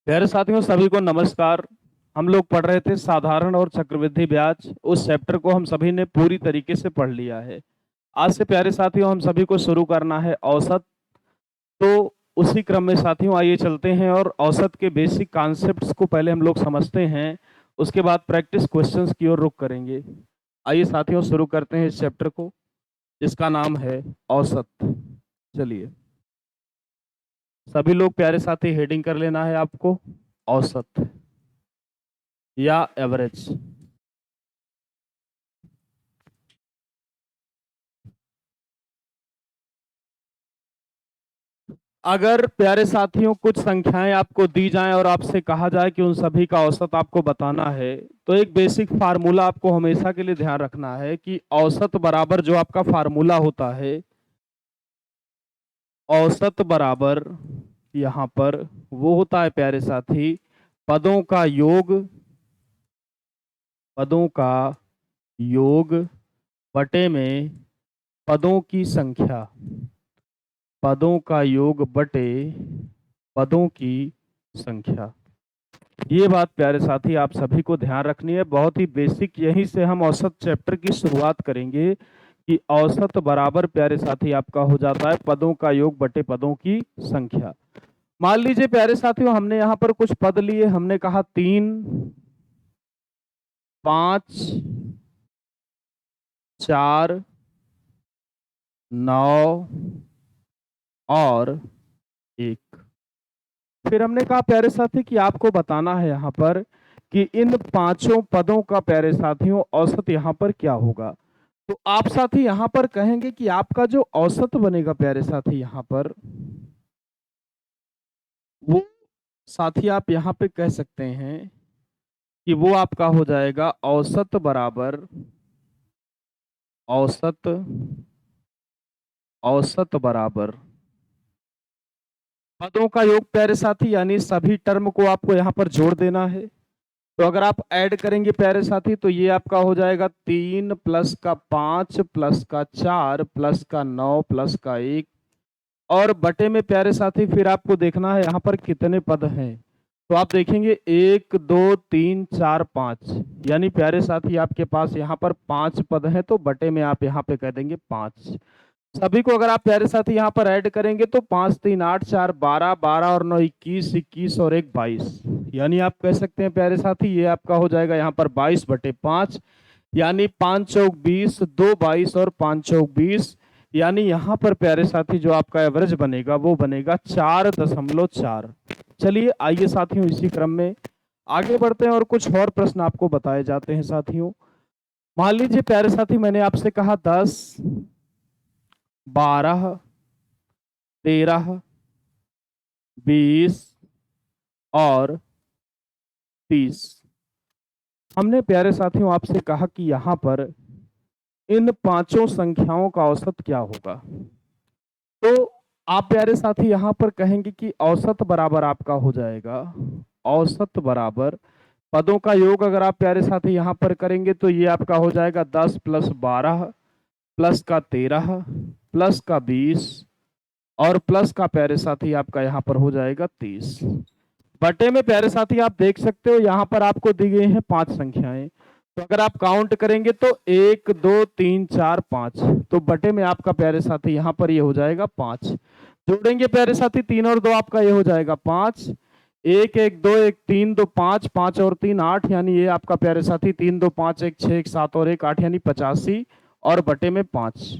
प्यारे साथियों, सभी को नमस्कार। हम लोग पढ़ रहे थे साधारण और चक्रवृद्धि ब्याज। उस चैप्टर को हम सभी ने पूरी तरीके से पढ़ लिया है। आज से प्यारे साथियों हम सभी को शुरू करना है औसत। तो उसी क्रम में साथियों आइए चलते हैं और औसत के बेसिक कॉन्सेप्ट्स को पहले हम लोग समझते हैं। उसके बाद प्रैक्टिस क्वेश्चंस की ओर रुख करेंगे। आइए साथियों शुरू करते हैं इस चैप्टर को, जिसका नाम है औसत। चलिए सभी लोग प्यारे साथी हेडिंग कर लेना है आपको, औसत या एवरेज। अगर प्यारे साथियों कुछ संख्याएं आपको दी जाएं और आपसे कहा जाए कि उन सभी का औसत आपको बताना है, तो एक बेसिक फार्मूला आपको हमेशा के लिए ध्यान रखना है कि औसत बराबर जो आपका फार्मूला होता है, औसत बराबर यहां पर वो होता है प्यारे साथी, पदों का योग, पदों का योग बटे में पदों की संख्या, पदों का योग बटे पदों की संख्या। ये बात प्यारे साथी आप सभी को ध्यान रखनी है, बहुत ही बेसिक। यहीं से हम औसत चैप्टर की शुरुआत करेंगे कि औसत बराबर प्यारे साथी आपका हो जाता है पदों का योग बटे पदों की संख्या। मान लीजिए प्यारे साथियों हमने यहाँ पर कुछ पद लिए, हमने कहा 3, 5, 4, 9 और 1। फिर हमने कहा प्यारे साथी कि आपको बताना है यहाँ पर कि इन पांचों पदों का प्यारे साथियों औसत यहाँ पर क्या होगा। तो आप साथी यहाँ पर कहेंगे कि आपका जो औसत बनेगा प्यारे साथी यहाँ पर, वो साथी आप यहाँ पे कह सकते हैं कि वो आपका हो जाएगा औसत बराबर, औसत, औसत बराबर पदों का योग प्यारे साथी, यानी सभी टर्म को आपको यहाँ पर जोड़ देना है। तो अगर आप ऐड करेंगे प्यारे साथी तो ये आपका हो जाएगा 3 प्लस का 5 प्लस का 4 प्लस का 9 प्लस का 1। और बटे में प्यारे साथी फिर आपको देखना है यहाँ पर कितने पद हैं। तो आप देखेंगे 1 2 3 4 5, यानी प्यारे साथी आपके पास यहाँ पर 5 पद हैं, तो बटे में आप यहाँ पे कह देंगे 5। सभी को अगर आप प्यारे साथी यहाँ पर ऐड करेंगे तो 5 3 8 4 12, 12 और 9 21, 21 और 1 22, यानी आप कह सकते हैं प्यारे साथी ये आपका हो जाएगा यहाँ पर 22 बटे 5, यानी 5 चौक 20, 2 22 और 5 चौक 20, यानी यहाँ पर प्यारे साथी जो आपका एवरेज बनेगा वो बनेगा 4.4। चलिए आइए साथियों इसी क्रम में आगे बढ़ते हैं और कुछ और प्रश्न आपको बताए जाते हैं साथियों। मान लीजिए प्यारे साथी मैंने आपसे कहा 10, 12, 13, 20 और 30। हमने प्यारे साथियों आपसे कहा कि यहाँ पर इन पांचों संख्याओं का औसत क्या होगा। तो आप प्यारे साथी यहाँ पर कहेंगे कि औसत बराबर आपका हो जाएगा, औसत बराबर पदों का योग अगर आप प्यारे साथी यहाँ पर करेंगे तो ये आपका हो जाएगा 10 प्लस 12 प्लस का 13 प्लस का 20 और प्लस का प्यारे साथी आपका यहाँ पर हो जाएगा 30। बटे में प्यारे साथी आप देख सकते हो यहाँ पर आपको दी गई हैं 5 संख्याएं, तो अगर आप काउंट करेंगे तो 1 2 3 4 5, तो बटे में आपका प्यारे साथी यहाँ पर ये हो जाएगा 5। जोड़ेंगे प्यारे साथी 3 और 2 आपका ये हो जाएगा 5, 1 1 2 1 3 2 5, 5 और 3 8, यानी ये आपका प्यारे साथी 3 2 5 1 6 1 7 और 1 8, यानी 85 और बटे में 5।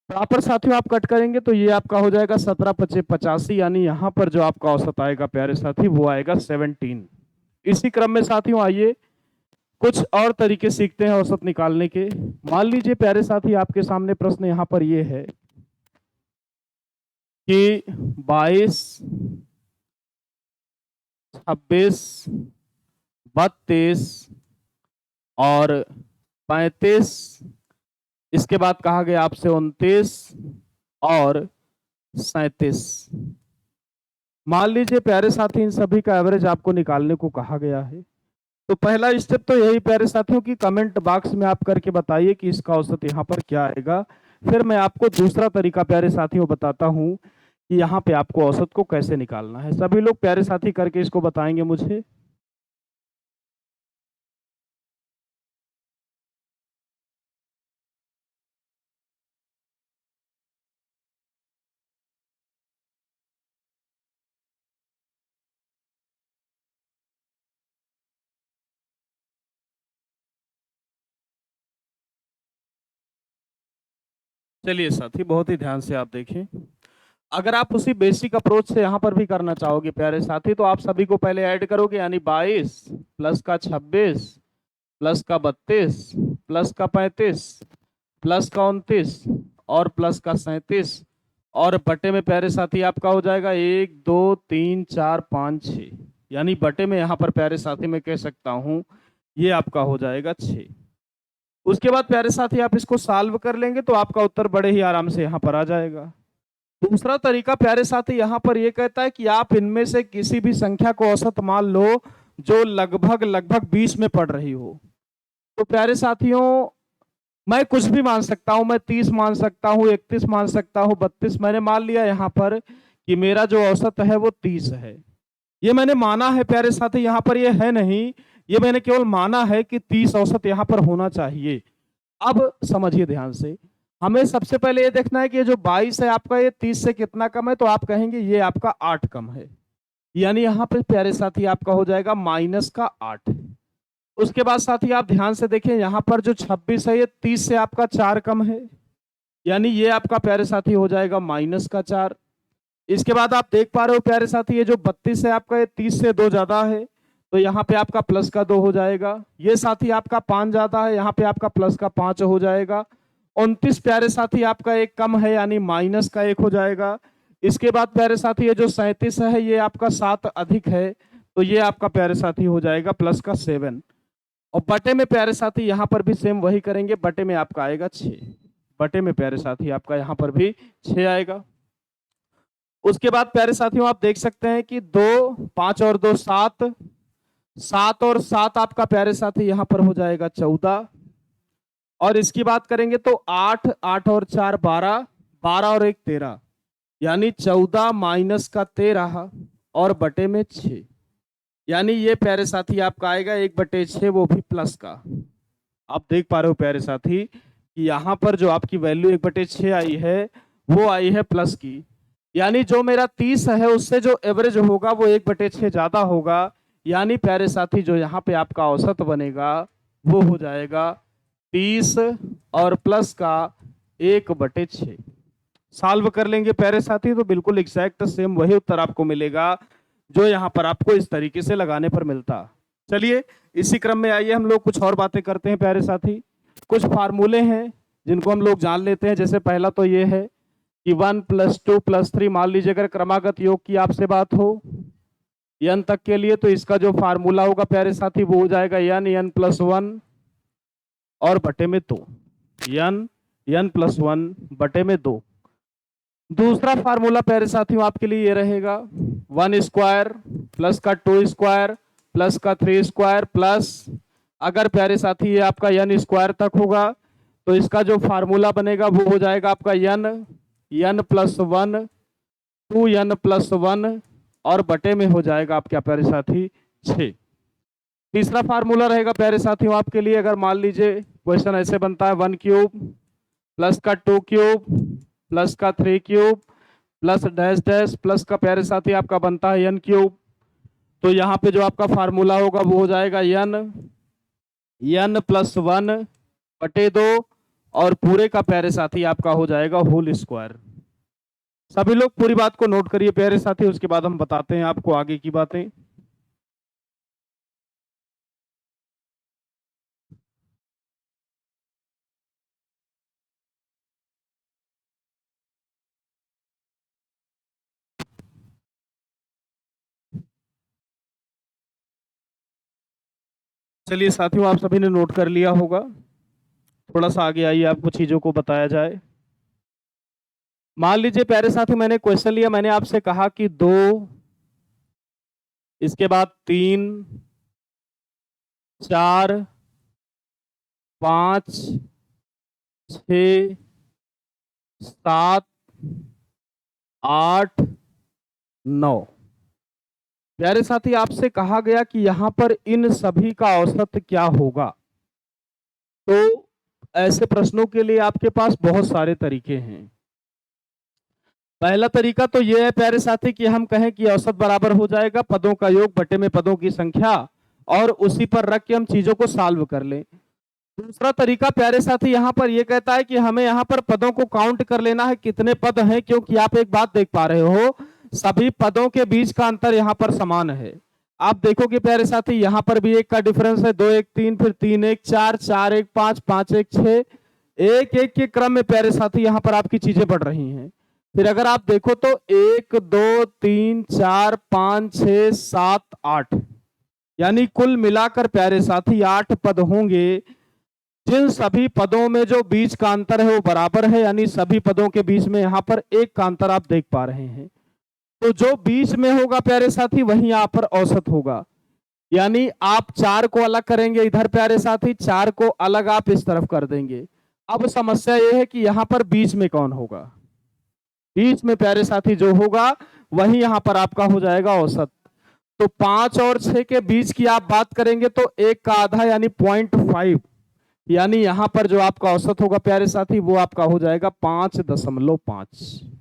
प्रॉपर साथियों आप कट करेंगे तो ये आपका हो जाएगा 17 पचे 85, यानी यहाँ पर जो आपका औसत आएगा प्यारे साथी वो आएगा 17। इसी क्रम में साथियों आइए कुछ और तरीके सीखते हैं औसत निकालने के। मान लीजिए प्यारे साथी आपके सामने प्रश्न यहाँ पर ये है कि 22, 26, 32 और 35, इसके बाद कहा गया आपसे 29 और 37। मान लीजिए प्यारे साथी इन सभी का एवरेज आपको निकालने को कहा गया है। तो पहला स्टेप तो यही प्यारे साथियों की कमेंट बॉक्स में आप करके बताइए कि इसका औसत यहाँ पर क्या आएगा। फिर मैं आपको दूसरा तरीका प्यारे साथियों बताता हूँ कि यहाँ पे आपको औसत को कैसे निकालना है। सभी लोग प्यारे साथी करके इसको बताएंगे मुझे। चलिए साथी, बहुत ही ध्यान से आप देखें। अगर आप उसी बेसिक अप्रोच से यहाँ पर भी करना चाहोगे प्यारे साथी, तो आप सभी को पहले ऐड करोगे, यानी 22 प्लस का 26 प्लस का 32 प्लस का 35 प्लस का 29 और प्लस का 37 और बटे में प्यारे साथी आपका हो जाएगा 1 2 3 4 5 6, यानी बटे में यहाँ पर प्यारे साथी मैं कह सकता हूँ ये आपका हो जाएगा 6। उसके बाद प्यारे साथी आप इसको सॉल्व कर लेंगे तो आपका उत्तर बड़े ही आराम से यहाँ पर आ जाएगा। दूसरा तरीका प्यारे साथी यहाँ पर यह कहता है कि आप इनमें से किसी भी संख्या को औसत मान लो जो लगभग लगभग 20 में पड़ रही हो। तो प्यारे साथियों, मैं कुछ भी मान सकता हूं, मैं 30 मान सकता हूं, 31 मान सकता हूं, 32। मैंने मान लिया यहाँ पर कि मेरा जो औसत है वो 30 है। ये मैंने माना है प्यारे साथी, यहाँ पर ये है नहीं, ये मैंने केवल माना है कि 30 औसत यहाँ पर होना चाहिए। अब समझिए ध्यान से, हमें सबसे पहले ये देखना है कि ये जो 22 है आपका, ये 30 से कितना कम है। तो आप कहेंगे ये आपका 8 कम है, यानी यहाँ पे प्यारे साथी आपका हो जाएगा माइनस का 8। उसके बाद साथी आप ध्यान से देखें, यहाँ पर जो 26 है ये 30 से आपका 4 कम है, यानी ये आपका प्यारे साथी हो जाएगा माइनस का 4। इसके बाद आप देख पा रहे हो प्यारे साथी, ये जो 32 है आपका, ये 30 से 2 ज्यादा है, तो यहाँ पे आपका प्लस का 2 हो जाएगा। ये साथी आपका 5 ज्यादा है, यहाँ पे आपका प्लस का 5 हो जाएगा। 29 प्यारे साथी आपका 1 कम है, यानी माइनस का 1 हो जाएगा। इसके बाद प्यारे साथी ये जो 37 है ये आपका 7 अधिक है, तो ये आपका प्यारे साथी हो जाएगा प्लस का 7। और बटे में प्यारे साथी यहाँ पर भी सेम वही करेंगे, बटे में आपका आएगा 6। बटे में प्यारे साथी आपका यहाँ पर भी 6 आएगा। उसके बाद प्यारे साथियों आप देख सकते हैं कि 2 5 और 2 7, 7 और 7 आपका प्यारे साथी यहाँ पर हो जाएगा 14। और इसकी बात करेंगे तो 8 8 और 4 12, 12 और 1 13, यानी 14 माइनस का 13 और बटे में 6, यानी ये प्यारे साथी आपका आएगा 1/6, वो भी प्लस का। आप देख पा रहे हो प्यारे साथी कि यहाँ पर जो आपकी वैल्यू 1/6 आई है वो आई है प्लस की, यानी जो मेरा 30 है उससे जो एवरेज होगा वो 1/6 ज्यादा होगा, यानी प्यारे साथी जो यहाँ पे आपका औसत बनेगा वो हो जाएगा 30 और प्लस का 1/6। सॉल्व कर लेंगे प्यारे साथी तो बिल्कुल एग्जैक्ट सेम वही उत्तर आपको मिलेगा जो यहाँ पर आपको इस तरीके से लगाने पर मिलता। चलिए इसी क्रम में आइए हम लोग कुछ और बातें करते हैं प्यारे साथी। कुछ फार्मूले हैं जिनको हम लोग जान लेते हैं। जैसे पहला तो ये है कि 1 + 2 + 3, मान लीजिए अगर क्रमागत योग की आपसे बात हो n तक के लिए, तो इसका जो फार्मूला होगा प्यारे साथी वो हो जाएगा n+1 और बटे में 2, n+1 बटे में 2। दूसरा फार्मूला प्यारे साथियों आपके लिए ये रहेगा 1² प्लस का 2² प्लस का 3² प्लस, अगर प्यारे साथी ये आपका n² तक होगा तो इसका जो फार्मूला बनेगा वो हो जाएगा आपका n+1 2n+1 और बटे में हो जाएगा आपका प्यारे साथी 6। तीसरा फार्मूला रहेगा प्यारे साथियों आपके लिए, अगर मान लीजिए क्वेश्चन ऐसे बनता है 1³ प्लस का 2³ प्लस का 3³ प्लस डैश डैश प्लस का प्यारे साथी आपका बनता है n³, तो यहाँ पे जो आपका फार्मूला होगा वो हो जाएगा n+1 बटे 2 और पूरे का प्यारे साथी आपका हो जाएगा होल स्क्वायर। सभी लोग पूरी बात को नोट करिए प्यारे साथी, उसके बाद हम बताते हैं आपको आगे की बातें। चलिए साथियों, आप सभी ने नोट कर लिया होगा। थोड़ा सा आगे आइए, आपको चीजों को बताया जाए। मान लीजिए प्यारे साथी मैंने क्वेश्चन लिया, मैंने आपसे कहा कि 2, इसके बाद 3 4 5 6 7 8, 9। प्यारे साथी, आपसे कहा गया कि यहां पर इन सभी का औसत क्या होगा। तो ऐसे प्रश्नों के लिए आपके पास बहुत सारे तरीके हैं। पहला तरीका तो यह है प्यारे साथी कि हम कहें कि औसत बराबर हो जाएगा पदों का योग बटे में पदों की संख्या, और उसी पर रख के हम चीजों को सॉल्व कर लें। दूसरा तरीका प्यारे साथी यहाँ पर यह कहता है कि हमें यहाँ पर पदों को काउंट कर लेना है कितने पद हैं, क्योंकि आप एक बात देख पा रहे हो, सभी पदों के बीच का अंतर यहाँ पर समान है। आप देखोगे प्यारे साथी यहाँ पर भी एक का डिफरेंस है, 2 1 3, फिर 3 1 4, 4 1 5, 5 1 6, एक एक के क्रम में प्यारे साथी यहाँ पर आपकी चीजें बढ़ रही हैं। फिर अगर आप देखो तो 1 2 3 4 5 6 7 8, यानी कुल मिलाकर प्यारे साथी 8 पद होंगे, जिन सभी पदों में जो बीच का अंतर है वो बराबर है, यानी सभी पदों के बीच में यहाँ पर एक का अंतर आप देख पा रहे हैं। तो जो बीच में होगा प्यारे साथी वही यहाँ पर औसत होगा, यानी आप 4 को अलग करेंगे इधर प्यारे साथी, 4 को अलग आप इस तरफ कर देंगे। अब समस्या यह है कि यहाँ पर बीच में कौन होगा, बीच में प्यारे साथी जो होगा वही यहाँ पर आपका हो जाएगा औसत। तो 5 और 6 के बीच की आप बात करेंगे तो 1 का आधा यानी 0.5, यानी यहां पर जो आपका औसत होगा प्यारे साथी वो आपका हो जाएगा 5.5।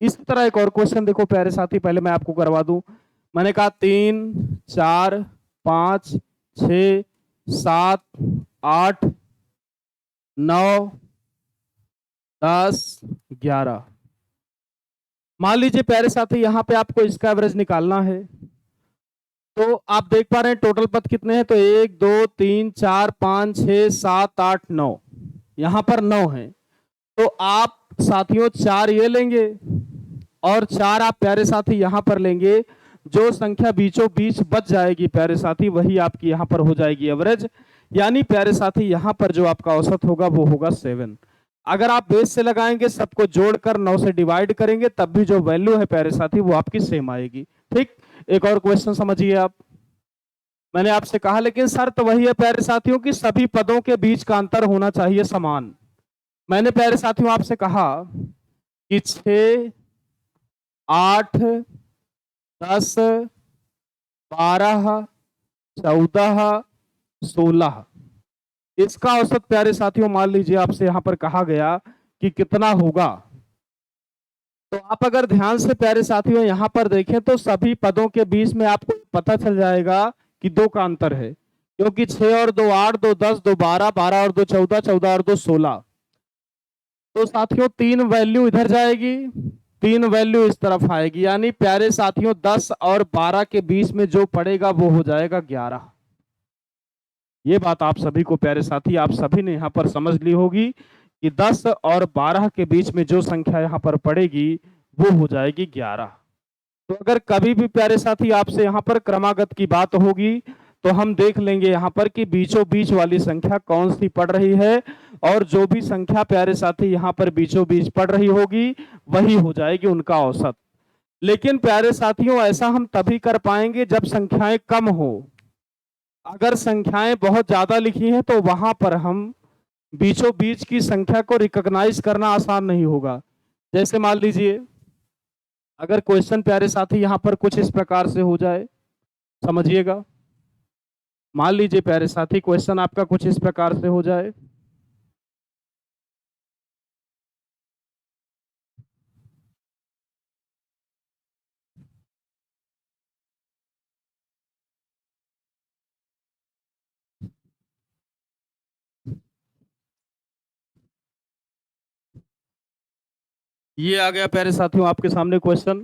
इसी तरह एक और क्वेश्चन देखो प्यारे साथी, पहले मैं आपको करवा दूं। मैंने कहा 3 4 5 6 7 8 9 10 11। मान लीजिए प्यारे साथी यहां पे आपको इसका एवरेज निकालना है, तो आप देख पा रहे हैं टोटल पद कितने हैं, तो 1 2 3 4 5 6 7 8 9, यहां पर 9 है। तो आप साथियों 4 ये लेंगे और 4 आप प्यारे साथी यहां पर लेंगे, जो संख्या बीचों बीच बच जाएगी प्यारे साथी वही आपकी यहां पर हो जाएगी एवरेज, यानी प्यारे साथी यहां पर जो आपका औसत होगा वो होगा 7। अगर आप बेस से लगाएंगे, सबको जोड़कर 9 से डिवाइड करेंगे, तब भी जो वैल्यू है प्यारे साथी वो आपकी सेम आएगी। ठीक, एक और क्वेश्चन समझिए आप। मैंने आपसे कहा लेकिन शर्त वही है प्यारे साथियों की सभी पदों के बीच का अंतर होना चाहिए समान। मैंने प्यारे साथियों आपसे कहा कि 6 8 10 12 14 16, इसका औसत प्यारे साथियों मान लीजिए आपसे यहां पर कहा गया कि कितना होगा। तो आप अगर ध्यान से प्यारे साथियों यहां पर देखें तो सभी पदों के बीच में आपको पता चल जाएगा कि 2 का अंतर है, क्योंकि 6 और 2 8, 2 10, 2 12, 12 और 2 14, 14 और 2 16। तो साथियों 3 वैल्यू इधर जाएगी, 3 वैल्यू इस तरफ आएगी, यानी प्यारे साथियों 10 और 12 के बीच में जो पड़ेगा वो हो जाएगा 11। ये बात आप सभी को प्यारे साथी आप सभी ने यहाँ पर समझ ली होगी कि 10 और 12 के बीच में जो संख्या यहाँ पर पड़ेगी वो हो जाएगी 11। तो अगर कभी भी प्यारे साथी आपसे यहाँ पर क्रमागत की बात होगी तो हम देख लेंगे यहाँ पर कि बीचों बीच वाली संख्या कौन सी पड़ रही है, और जो भी संख्या प्यारे साथी यहाँ पर बीचों बीच पड़ रही होगी वही हो जाएगी उनका औसत। लेकिन प्यारे साथियों ऐसा हम तभी कर पाएंगे जब संख्याएं कम हो। अगर संख्याएं बहुत ज्यादा लिखी हैं तो वहां पर हम बीचों बीच की संख्या को रिकॉग्नाइज करना आसान नहीं होगा। जैसे मान लीजिए अगर क्वेश्चन प्यारे साथी यहां पर कुछ इस प्रकार से हो जाए, समझिएगा। मान लीजिए प्यारे साथी क्वेश्चन आपका कुछ इस प्रकार से हो जाए, ये आ गया प्यारे साथियों आपके सामने क्वेश्चन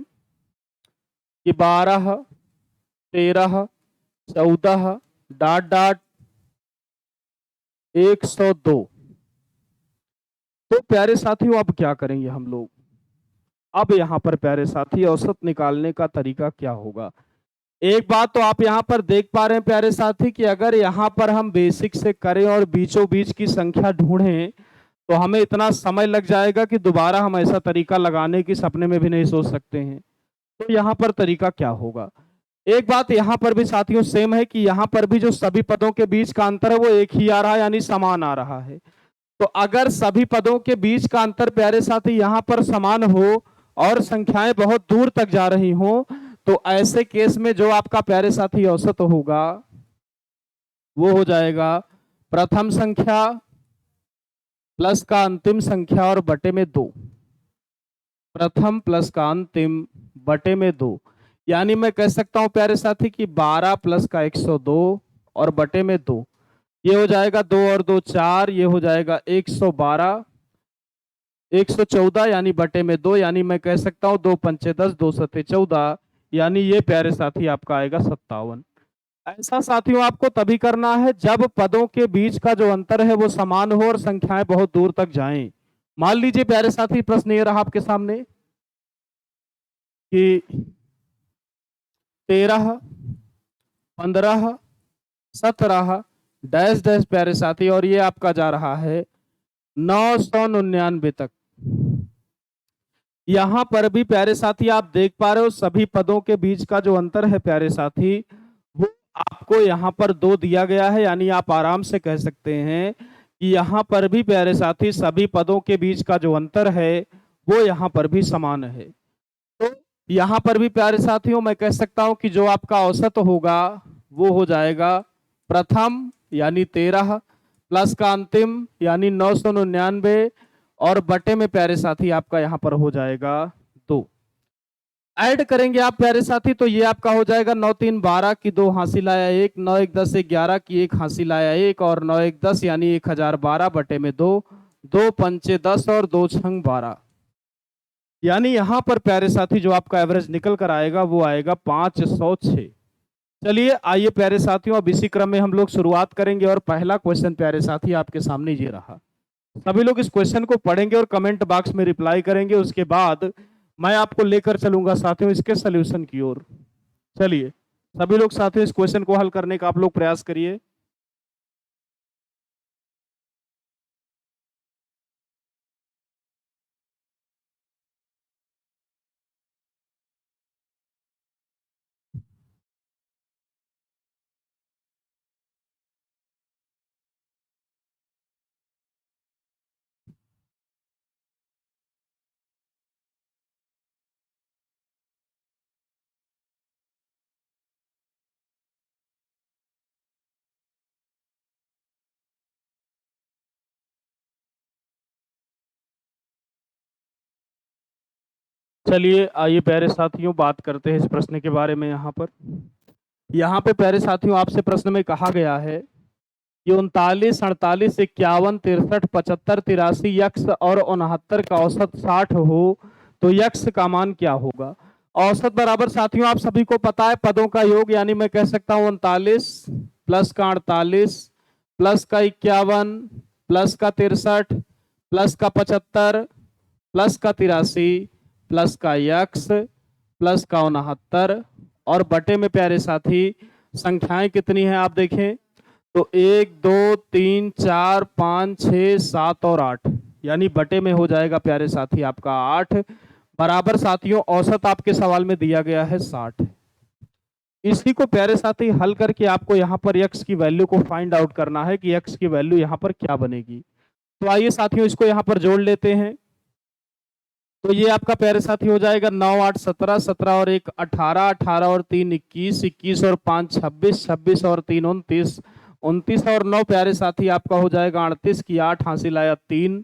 कि 12 13 14 डॉट डॉट 102। तो प्यारे साथियों अब क्या करेंगे हम लोग, अब यहाँ पर प्यारे साथी औसत निकालने का तरीका क्या होगा। एक बात तो आप यहाँ पर देख पा रहे हैं प्यारे साथी कि अगर यहाँ पर हम बेसिक से करें और बीचों बीच की संख्या ढूंढें तो हमें इतना समय लग जाएगा कि दोबारा हम ऐसा तरीका लगाने की सपने में भी नहीं सोच सकते हैं। तो यहाँ पर तरीका क्या होगा, एक बात यहाँ पर भी साथियों सेम है कि यहाँ पर भी जो सभी पदों के बीच का अंतर है वो एक ही आ रहा है, यानी समान आ रहा है। तो अगर सभी पदों के बीच का अंतर प्यारे साथी यहाँ पर समान हो और संख्याएं बहुत दूर तक जा रही हों, तो ऐसे केस में जो आपका प्यारे साथी औसत होगा वो हो जाएगा प्रथम संख्या प्लस का अंतिम संख्या और बटे में 2। प्रथम प्लस का अंतिम बटे में 2, यानी मैं कह सकता हूं प्यारे साथी कि 12 प्लस का 102 और बटे में 2, ये हो जाएगा 2 और 2 4, ये हो जाएगा 112, 114 यानी बटे में 2, यानी मैं कह सकता हूं 2 पंचे 10, 2 सत्ते 14, यानी ये प्यारे साथी आपका आएगा 57। ऐसा साथियों आपको तभी करना है जब पदों के बीच का जो अंतर है वो समान हो और संख्याएं बहुत दूर तक जाएं। मान लीजिए प्यारे साथी प्रश्न ये रहा आपके सामने कि 13, 15, 17 डैश डैश प्यारे साथी, और ये आपका जा रहा है 999 तक। यहां पर भी प्यारे साथी आप देख पा रहे हो सभी पदों के बीच का जो अंतर है प्यारे साथी वो आपको यहां पर 2 दिया गया है, यानी आप आराम से कह सकते हैं कि यहां पर भी प्यारे साथी सभी पदों के बीच का जो अंतर है वो यहां पर भी समान है। तो यहां पर भी प्यारे साथियों मैं कह सकता हूं कि जो आपका औसत होगा वो हो जाएगा प्रथम यानी 13 प्लस का अंतिम यानी 999 और बटे में प्यारे साथी आपका यहां पर हो जाएगा 2। ऐड करेंगे आप प्यारे साथी तो ये आपका हो जाएगा 9 3 12 की 2 हासिल आया 1, 9 1 10 11 की 1 हासिल आया 1 और 9 1 10 यानी 1012 बटे में 2, 2 पंचे 10 और 2 छंग 12, यानी यहां पर प्यारे साथी जो आपका एवरेज निकल कर आएगा वो आएगा 506। चलिए आइए प्यारे साथियों अब इसी क्रम में हम लोग शुरुआत करेंगे और पहला क्वेश्चन प्यारे साथी आपके सामने ये रहा। सभी लोग इस क्वेश्चन को पढ़ेंगे और कमेंट बॉक्स में रिप्लाई करेंगे, उसके बाद मैं आपको लेकर चलूंगा साथियों इसके सॉल्यूशन की ओर। चलिए सभी लोग साथियों इस क्वेश्चन को हल करने का आप लोग प्रयास करिए। चलिए आइए प्यारे साथियों बात करते हैं इस प्रश्न के बारे में। यहाँ पे प्यारे साथियों आपसे प्रश्न में कहा गया है कि 39 48 51 63 75 83 यक्ष और 69 का औसत 60 हो तो यक्ष का मान क्या होगा। औसत बराबर साथियों आप सभी को पता है पदों का योग, यानी मैं कह सकता हूं 39 प्लस का 48 प्लस का 51 प्लस का 63 प्लस का 75 प्लस का 83 प्लस का यक्ष प्लस का 69 और बटे में प्यारे साथी संख्याएं कितनी हैं आप देखें तो 1 2 3 4 5 6 7 और 8, यानी बटे में हो जाएगा प्यारे साथी आपका 8 बराबर साथियों औसत आपके सवाल में दिया गया है 60। इसी को प्यारे साथी हल करके आपको यहाँ पर x की वैल्यू को फाइंड आउट करना है कि x की वैल्यू यहाँ पर क्या बनेगी। तो आइए साथियों इसको यहाँ पर जोड़ लेते हैं। तो ये आपका प्यारे साथी हो जाएगा 9 8 17 17 और 1 18 18 और 3 21 21 और 5 26 26 और 3 29 29 और 9 प्यारे साथी आपका हो जाएगा 38 की 8 हासिल आया 3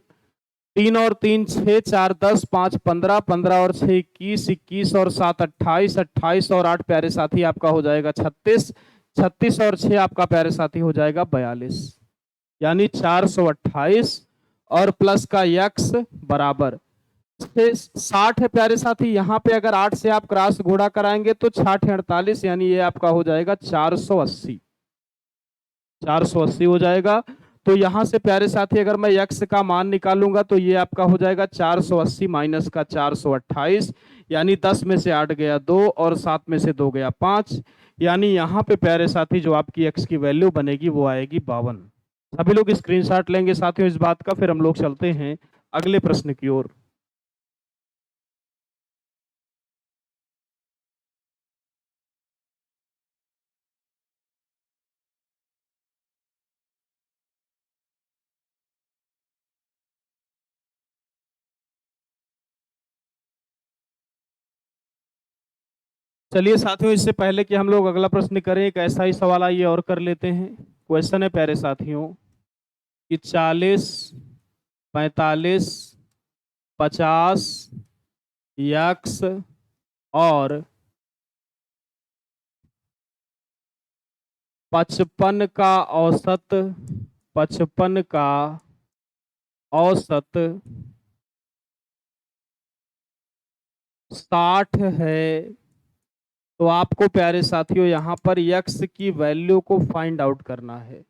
3 और 3 6 4 10 5 15 15 और 6 21 21 और 7 28 28 और 8 प्यारे साथी आपका हो जाएगा 36 36 और 6 आपका प्यारे साथी हो जाएगा 42, यानी 428 और प्लस का यक्स बराबर 60 है प्यारे साथी। यहाँ पे अगर 8 से आप क्रॉस घोड़ा कराएंगे तो 6 48 यानी ये आपका हो जाएगा 480, 480 हो जाएगा। तो यहां से प्यारे साथी अगर मैं यक्स का मान निकालूंगा तो ये आपका हो जाएगा 480 माइनस का 428, यानी 10 में से 8 गया 2 और 7 में से 2 गया 5, यानी यहाँ पे प्यारे साथी जो आपकी एक्स की वैल्यू बनेगी वो आएगी 52। सभी लोग स्क्रीनशॉट लेंगे साथियों इस बात का, फिर हम लोग चलते हैं अगले प्रश्न की ओर। चलिए साथियों, इससे पहले कि हम लोग अगला प्रश्न करें, एक ऐसा ही सवाल आइए और कर लेते हैं। क्वेश्चन है प्यारे साथियों कि 40, 45, 50, यक्स और 55 का औसत, 55 का औसत 60 है। तो आपको प्यारे साथियों यहाँ पर यक्स की वैल्यू को फाइंड आउट करना है।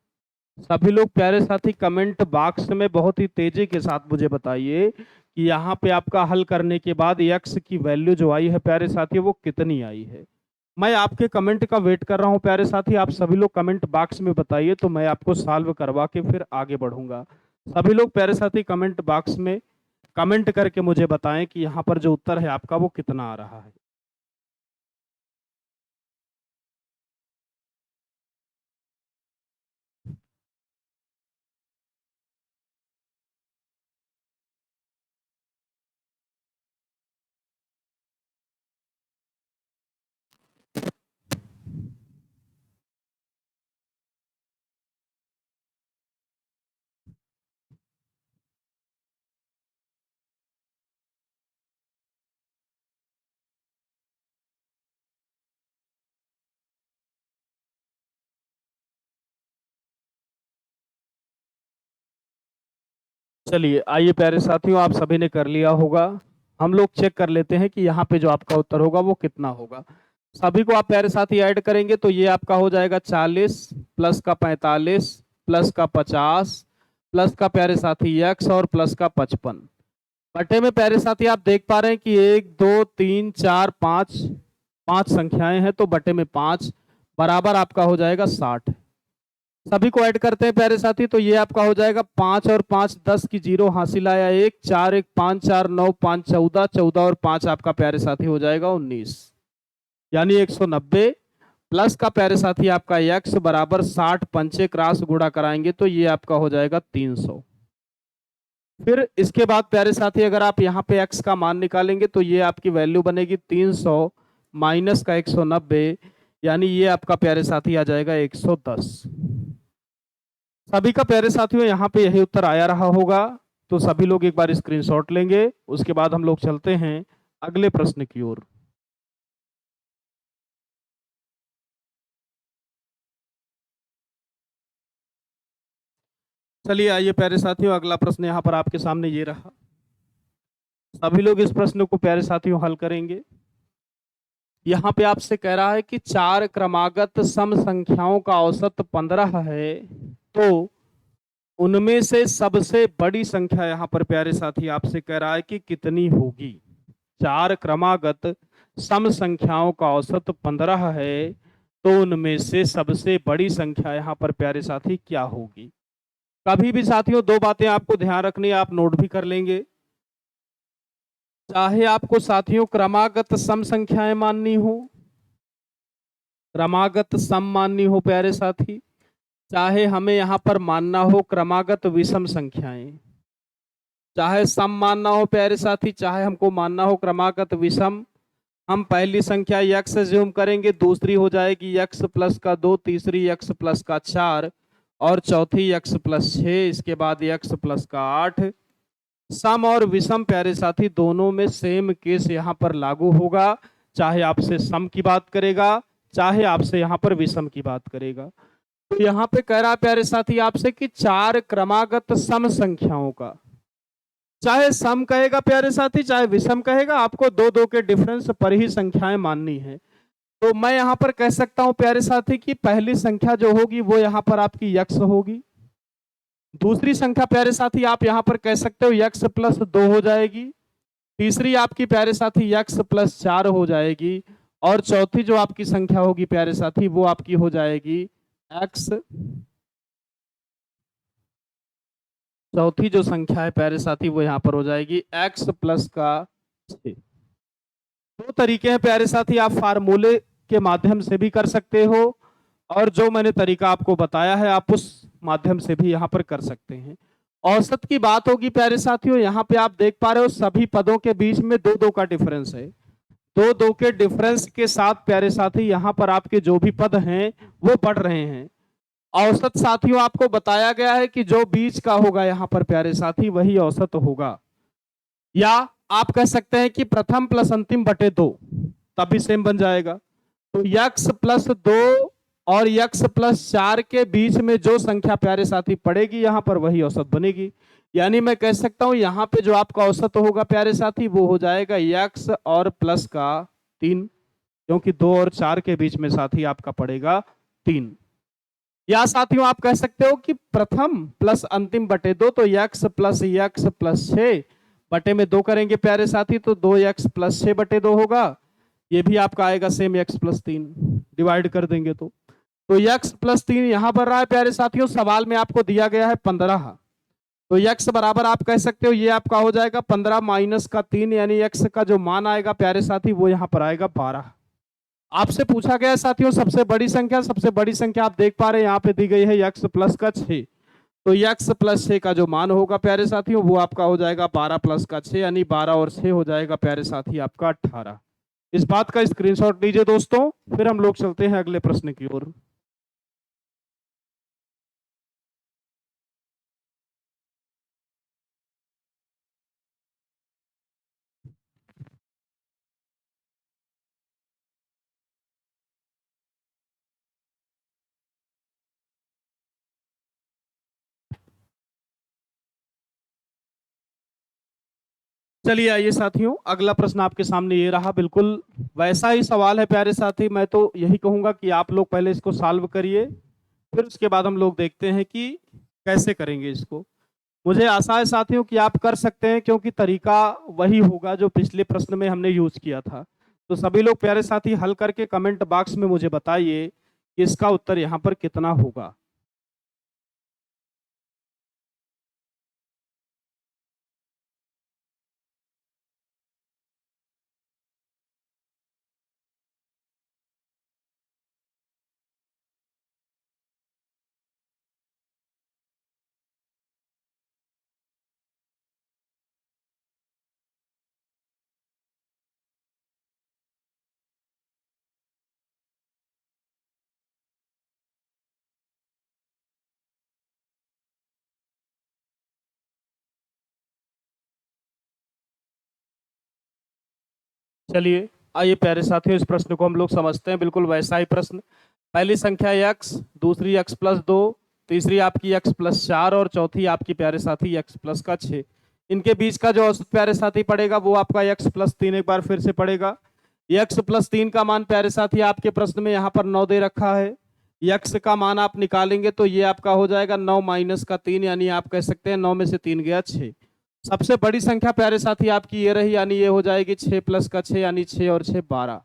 सभी लोग प्यारे साथी कमेंट बॉक्स में बहुत ही तेजी के साथ मुझे बताइए कि यहाँ पे आपका हल करने के बाद यक्स की वैल्यू जो आई है प्यारे साथी वो कितनी आई है। मैं आपके कमेंट का वेट कर रहा हूँ प्यारे साथी, आप सभी लोग कमेंट बॉक्स में बताइए तो मैं आपको सॉल्व करवा के फिर आगे बढ़ूंगा। सभी लोग प्यारे साथी कमेंट बॉक्स में कमेंट करके मुझे बताएं कि यहाँ पर जो उत्तर है आपका वो कितना आ रहा है। चलिए आइए प्यारे साथियों, आप सभी ने कर लिया होगा। हम लोग चेक कर लेते हैं कि यहाँ पे जो आपका उत्तर होगा वो कितना होगा। सभी को आप प्यारे साथी ऐड करेंगे तो ये आपका हो जाएगा 40 प्लस का 45 प्लस का 50 प्लस का प्यारे साथी x और प्लस का 55। बटे में प्यारे साथी आप देख पा रहे हैं कि 1 2 3 4 5 5 संख्याएं हैं तो बटे में 5 बराबर आपका हो जाएगा 60। सभी को ऐड करते हैं प्यारे साथी तो ये आपका हो जाएगा 5 और 5 10 की जीरो हासिल आया 1 4 1 5 4 9 5 14 14 और 5 आपका प्यारे साथी हो जाएगा 19, यानी 190 प्लस का प्यारे साथी आपका x बराबर 60 पंचे क्रॉस गुणा कराएंगे तो ये आपका हो जाएगा 300। फिर इसके बाद प्यारे साथी अगर आप यहाँ पे x का मान निकालेंगे तो ये आपकी वैल्यू बनेगी 300 माइनस का 190, यानी ये आपका प्यारे साथी आ जाएगा 110। सभी का प्यारे साथियों यहाँ पे यही उत्तर आया रहा होगा। तो सभी लोग एक बार स्क्रीनशॉट लेंगे, उसके बाद हम लोग चलते हैं अगले प्रश्न की ओर। चलिए आइए प्यारे साथियों, अगला प्रश्न यहाँ पर आपके सामने ये रहा। सभी लोग इस प्रश्न को प्यारे साथियों हल करेंगे। यहाँ पे आपसे कह रहा है कि 4 क्रमागत सम संख्याओं का औसत 15 है, तो उनमें से सबसे बड़ी संख्या यहाँ पर प्यारे साथी आपसे कह रहा है कि कितनी होगी। 4 क्रमागत सम संख्याओं का औसत 15 है, तो उनमें से सबसे बड़ी संख्या यहाँ पर प्यारे साथी क्या होगी। कभी भी साथियों दो बातें आपको ध्यान रखनी, आप नोट भी कर लेंगे। चाहे आपको साथियों क्रमागत सम संख्याएं माननी हो, क्रमागत सम माननी हो प्यारे साथी, चाहे हमें यहां पर मानना हो क्रमागत विषम संख्याएं, चाहे सम मानना हो प्यारे साथी, चाहे हमको मानना हो क्रमागत विषम, हम पहली संख्या यक्स ज्यूम करेंगे, दूसरी हो जाएगी यक्स प्लस का 2, तीसरी यक्स प्लस का 4 और चौथी यक्स प्लस 6, इसके बाद यक्स प्लस का 8। सम और विषम प्यारे साथी दोनों में सेम केस यहाँ पर लागू होगा, चाहे आपसे सम की बात करेगा चाहे आपसे यहाँ पर विषम की बात करेगा। तो यहाँ पे कह रहा है प्यारे साथी आपसे कि 4 क्रमागत सम संख्याओं का, चाहे सम कहेगा प्यारे साथी चाहे विषम कहेगा, आपको दो दो के डिफरेंस पर ही संख्याएं माननी है। तो मैं यहाँ पर कह सकता हूं प्यारे साथी कि पहली संख्या जो होगी वो यहाँ पर आपकी यक्स होगी, दूसरी संख्या प्यारे साथी आप यहाँ पर कह सकते हो यक्स प्लस 2 हो जाएगी, तीसरी आपकी प्यारे साथी यक्स प्लस 4 हो जाएगी और चौथी जो आपकी संख्या होगी प्यारे साथी वो आपकी हो जाएगी एक्स, चौथी जो संख्या है प्यारे साथी वो यहाँ पर हो जाएगी x प्लस का 6। दो तरीके हैं प्यारे साथी, आप फार्मूले के माध्यम से भी कर सकते हो और जो मैंने तरीका आपको बताया है आप उस माध्यम से भी यहाँ पर कर सकते हैं। औसत की बात होगी प्यारे साथियों, यहाँ पे आप देख पा रहे हो सभी पदों के बीच में दो दो का डिफरेंस है, दो दो के डिफरेंस के साथ प्यारे साथी यहाँ पर आपके जो भी पद हैं वो बढ़ रहे हैं। औसत साथियों आपको बताया गया है कि जो बीच का होगा यहाँ पर प्यारे साथी वही औसत होगा, या आप कह सकते हैं कि प्रथम प्लस अंतिम बटे 2, तब भी सेम बन जाएगा। तो यक्स प्लस 2 और यक्स प्लस 4 के बीच में जो संख्या प्यारे साथी पड़ेगी यहाँ पर वही औसत बनेगी। यानी मैं कह सकता हूं यहाँ पे जो आपका औसत होगा प्यारे साथी वो हो जाएगा यक्स और प्लस का 3, क्योंकि 2 और 4 के बीच में साथी आपका पड़ेगा 3। या साथियों आप कह सकते हो कि प्रथम प्लस अंतिम बटे 2, तो यक्स प्लस 6 बटे में 2 करेंगे प्यारे साथी, तो 2x प्लस 6 बटे 2 होगा। ये भी आपका आएगा सेम x प्लस 3, डिवाइड कर देंगे तो x प्लस 3 यहां पर रहा है प्यारे साथियों। सवाल में आपको दिया गया है 15, तो x बराबर आप कह सकते हो ये आपका हो जाएगा 15 माइनस का 3, यानी x का जो मान आएगा प्यारे साथी वो यहाँ पर आएगा 12। आपसे पूछा गया साथियों सबसे बड़ी संख्या, सबसे बड़ी संख्या आप देख पा रहे हैं यहाँ पे दी गई है x प्लस का 6, तो x प्लस 6 का जो मान होगा प्यारे साथियों वो आपका हो जाएगा 12 प्लस का 6, यानी 12 और 6 हो जाएगा प्यारे साथी आपका 18। इस बात का स्क्रीनशॉट लीजिए दोस्तों, फिर हम लोग चलते हैं अगले प्रश्न की ओर। चलिए आइए साथियों, अगला प्रश्न आपके सामने ये रहा, बिल्कुल वैसा ही सवाल है प्यारे साथी। मैं तो यही कहूंगा कि आप लोग पहले इसको सॉल्व करिए, फिर उसके बाद हम लोग देखते हैं कि कैसे करेंगे इसको। मुझे आशा है साथियों कि आप कर सकते हैं, क्योंकि तरीका वही होगा जो पिछले प्रश्न में हमने यूज किया था। तो सभी लोग प्यारे साथी हल करके कमेंट बॉक्स में मुझे बताइए कि इसका उत्तर यहाँ पर कितना होगा। चलिए आइए प्यारे साथियों, इस प्रश्न को हम लोग समझते हैं। बिल्कुल वैसा ही प्रश्न, पहली संख्या x, दूसरी x प्लस 2, तीसरी आपकी x प्लस 4 और चौथी आपकी प्यारे साथी x प्लस का 6। इनके बीच का जो औसत प्यारे साथी पड़ेगा वो आपका x प्लस 3 एक बार फिर से पड़ेगा। x प्लस 3 का मान प्यारे साथी आपके प्रश्न में यहाँ पर 9 दे रखा है। x का मान आप निकालेंगे तो ये आपका हो जाएगा 9 माइनस का 3, यानी आप कह सकते हैं 9 में से 3 गया 6। सबसे बड़ी संख्या प्यारे साथी आपकी ये रही, यानी ये हो जाएगी 6 प्लस का 6, यानी 6 और 6 12।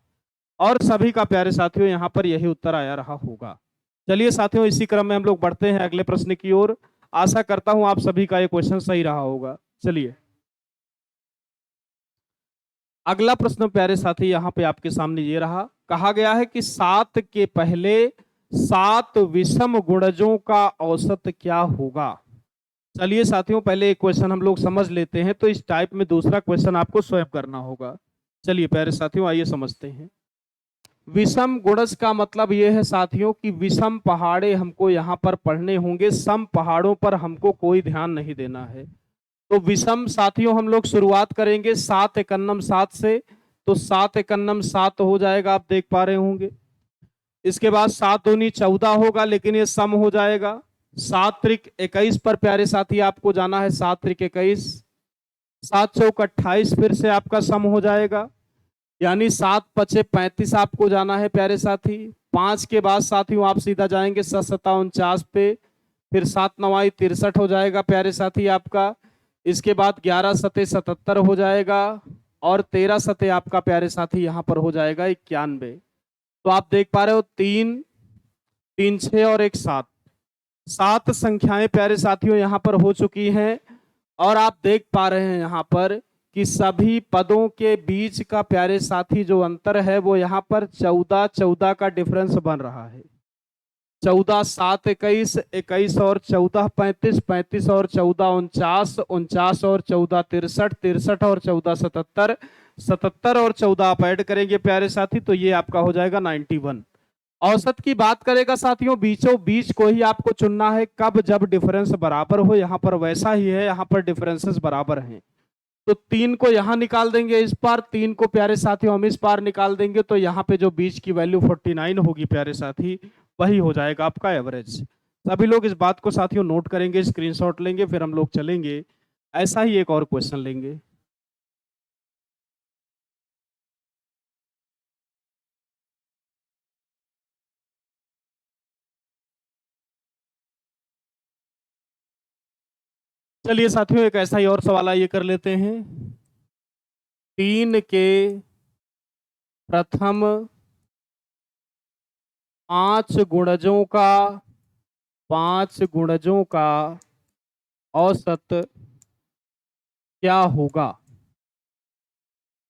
और सभी का प्यारे साथियों यहाँ पर यही उत्तर आया रहा होगा। चलिए साथियों, इसी क्रम में हम लोग बढ़ते हैं अगले प्रश्न की ओर। आशा करता हूं आप सभी का ये क्वेश्चन सही रहा होगा। चलिए अगला प्रश्न प्यारे साथी यहाँ पे आपके सामने ये रहा, कहा गया है कि 7 के पहले 7 विषम गुणजों का औसत क्या होगा। चलिए साथियों, पहले एक क्वेश्चन हम लोग समझ लेते हैं, तो इस टाइप में दूसरा क्वेश्चन आपको स्वयं करना होगा। चलिए प्यारे साथियों आइए समझते हैं। विषम गुणज का मतलब यह है साथियों कि विषम पहाड़े हमको यहाँ पर पढ़ने होंगे, सम पहाड़ों पर हमको कोई ध्यान नहीं देना है। तो विषम साथियों हम लोग शुरुआत करेंगे 7 एकन्नम 7 से, तो 7 एकन्नम 7 हो जाएगा, आप देख पा रहे होंगे। इसके बाद 7 दूनी 14 होगा, लेकिन ये सम हो जाएगा। 7 त्रिक 21 पर प्यारे साथी आपको जाना है, 7 त्रिक 21, 7 चौक 28 फिर से आपका सम हो जाएगा, यानी 7 पचे 35 आपको जाना है प्यारे साथी। 5 के बाद साथियों आप सीधा जाएंगे 7 सत्ता 49 पे, फिर 7 नवाई 63 हो जाएगा प्यारे साथी आपका। इसके बाद 11 सते 77 हो जाएगा, और 13 सते आपका प्यारे साथी यहाँ पर हो जाएगा 91। तो आप देख पा रहे हो 3 3 6 और 1 7, 7 संख्याएं प्यारे साथियों यहाँ पर हो चुकी हैं। और आप देख पा रहे हैं यहाँ पर कि सभी पदों के बीच का प्यारे साथी जो अंतर है वो यहाँ पर 14 14 का डिफरेंस बन रहा है। 14 7 21, 21 और 14 35, 35 और 14 49, 49 और 14 63, 63 और 14 77, 77 और 14 आप ऐड करेंगे प्यारे साथी तो ये आपका हो जाएगा 91। औसत की बात करेगा साथियों, बीचों बीच को ही आपको चुनना है, कब जब डिफरेंस बराबर हो। यहाँ पर वैसा ही है, यहाँ पर डिफरेंसेस बराबर हैं। तो 3 को यहां निकाल देंगे, इस पार 3 को प्यारे साथियों हम इस पार निकाल देंगे, तो यहाँ पे जो बीच की वैल्यू 49 होगी प्यारे साथी, वही हो जाएगा आपका एवरेज। सभी लोग इस बात को साथियों नोट करेंगे, स्क्रीनशॉट लेंगे, फिर हम लोग चलेंगे। ऐसा ही एक और क्वेश्चन लेंगे। चलिए साथियों, एक ऐसा ही और सवाल आइए कर लेते हैं। 3 के प्रथम 5 गुणजों का 5 गुणजों का औसत क्या होगा?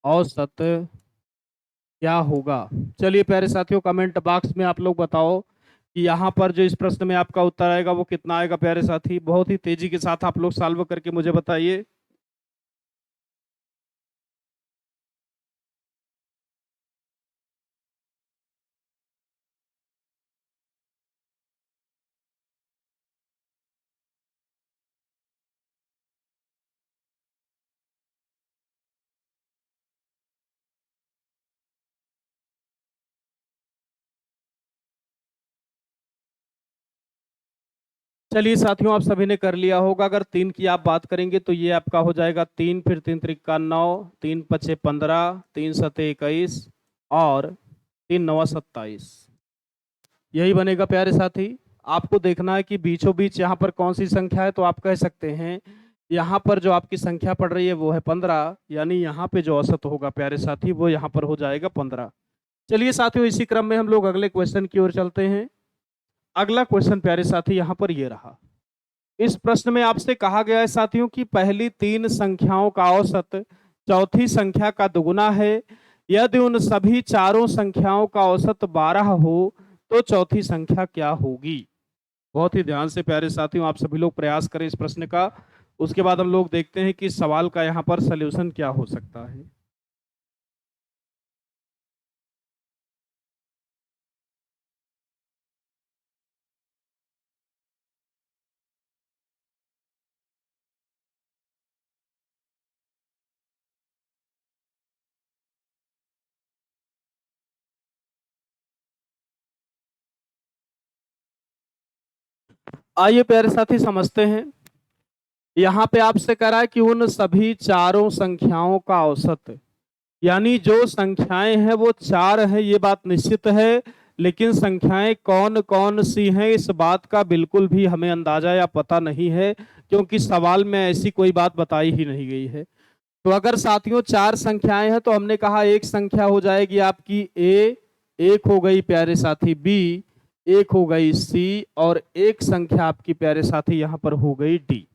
औसत क्या होगा? चलिए प्यारे साथियों, कमेंट बॉक्स में आप लोग बताओ कि यहाँ पर जो इस प्रश्न में आपका उत्तर आएगा वो कितना आएगा प्यारे साथी। बहुत ही तेजी के साथ आप लोग सॉल्व करके मुझे बताइए। चलिए साथियों, आप सभी ने कर लिया होगा। अगर 3 की आप बात करेंगे तो ये आपका हो जाएगा 3, फिर 3 त्रिका 9, 3 पचे 15, 3 सते 21 और 3 नवा 27। यही बनेगा प्यारे साथी। आपको देखना है कि बीचों बीच यहाँ पर कौन सी संख्या है, तो आप कह सकते हैं यहाँ पर जो आपकी संख्या पड़ रही है वो है 15, यानी यहाँ पे जो औसत होगा प्यारे साथी वो यहाँ पर हो जाएगा 15। चलिए साथियों, इसी क्रम में हम लोग अगले क्वेश्चन की ओर चलते हैं। अगला क्वेश्चन प्यारे साथी यहाँ पर ये रहा। इस प्रश्न में आपसे कहा गया है साथियों कि पहली 3 संख्याओं का औसत चौथी संख्या का दुगुना है। यदि उन सभी चारों संख्याओं का औसत 12 हो तो चौथी संख्या क्या होगी? बहुत ही ध्यान से प्यारे साथियों आप सभी लोग प्रयास करें इस प्रश्न का। उसके बाद हम लोग देखते हैं कि इस सवाल का यहाँ पर सलूशन क्या हो सकता है। आइए प्यारे साथी समझते हैं। यहाँ पे आपसे कह रहा है कि उन सभी चारों संख्याओं का औसत, यानी जो संख्याएं हैं वो 4 है, ये बात निश्चित है, लेकिन संख्याएं कौन कौन सी हैं इस बात का बिल्कुल भी हमें अंदाजा या पता नहीं है, क्योंकि सवाल में ऐसी कोई बात बताई ही नहीं गई है। तो अगर साथियों 4 संख्याएं हैं तो हमने कहा एक संख्या हो जाएगी आपकी ए, एक हो गई प्यारे साथी बी, एक हो गई सी, और एक संख्या आपकी प्यारे साथी यहां पर हो गई डी।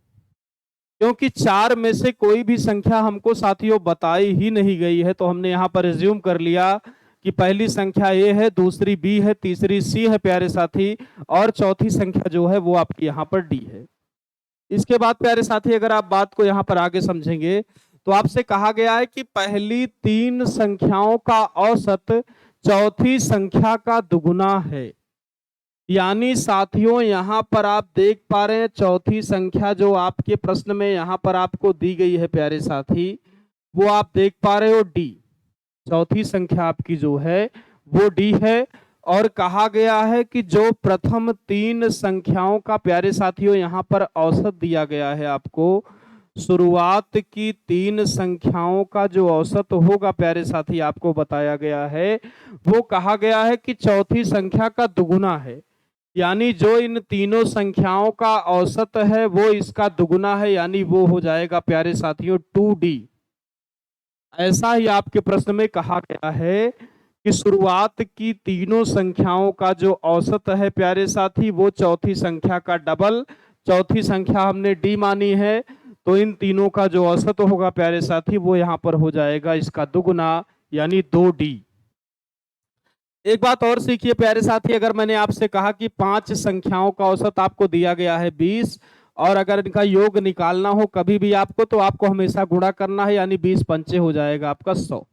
क्योंकि 4 में से कोई भी संख्या हमको साथियों बताई ही नहीं गई है, तो हमने यहाँ पर रिज्यूम कर लिया कि पहली संख्या ए है, दूसरी बी है, तीसरी सी है प्यारे साथी, और चौथी संख्या जो है वो आपकी यहाँ पर डी है। इसके बाद प्यारे साथी अगर आप बात को यहाँ पर आगे समझेंगे तो आपसे कहा गया है कि पहली 3 संख्याओं का औसत चौथी संख्या का दुगुना है। यानी साथियों यहाँ पर आप देख पा रहे हैं चौथी संख्या जो आपके प्रश्न में यहाँ पर आपको दी गई है प्यारे साथी, वो आप देख पा रहे हो डी। चौथी संख्या आपकी जो है वो डी है। और कहा गया है कि जो प्रथम 3 संख्याओं का प्यारे साथियों यहाँ पर औसत दिया गया है आपको, शुरुआत की 3 संख्याओं का जो औसत होगा प्यारे साथी आपको बताया गया है, वो कहा गया है कि चौथी संख्या का दुगुना है। यानी जो इन तीनों संख्याओं का औसत है वो इसका दुगुना है, यानी वो हो जाएगा प्यारे साथियों 2D। ऐसा ही आपके प्रश्न में कहा गया है कि शुरुआत की तीनों संख्याओं का जो औसत है प्यारे साथी वो चौथी संख्या का डबल, चौथी संख्या हमने डी मानी है, तो इन तीनों का जो औसत होगा प्यारे साथी वो यहाँ पर हो जाएगा इसका दुगुना, यानी 2D। एक बात और सीखिए प्यारे साथी, अगर मैंने आपसे कहा कि 5 संख्याओं का औसत आपको दिया गया है 20 और अगर इनका योग निकालना हो कभी भी आपको, तो आपको हमेशा गुणा करना है, यानी 20 पंचे हो जाएगा आपका 100।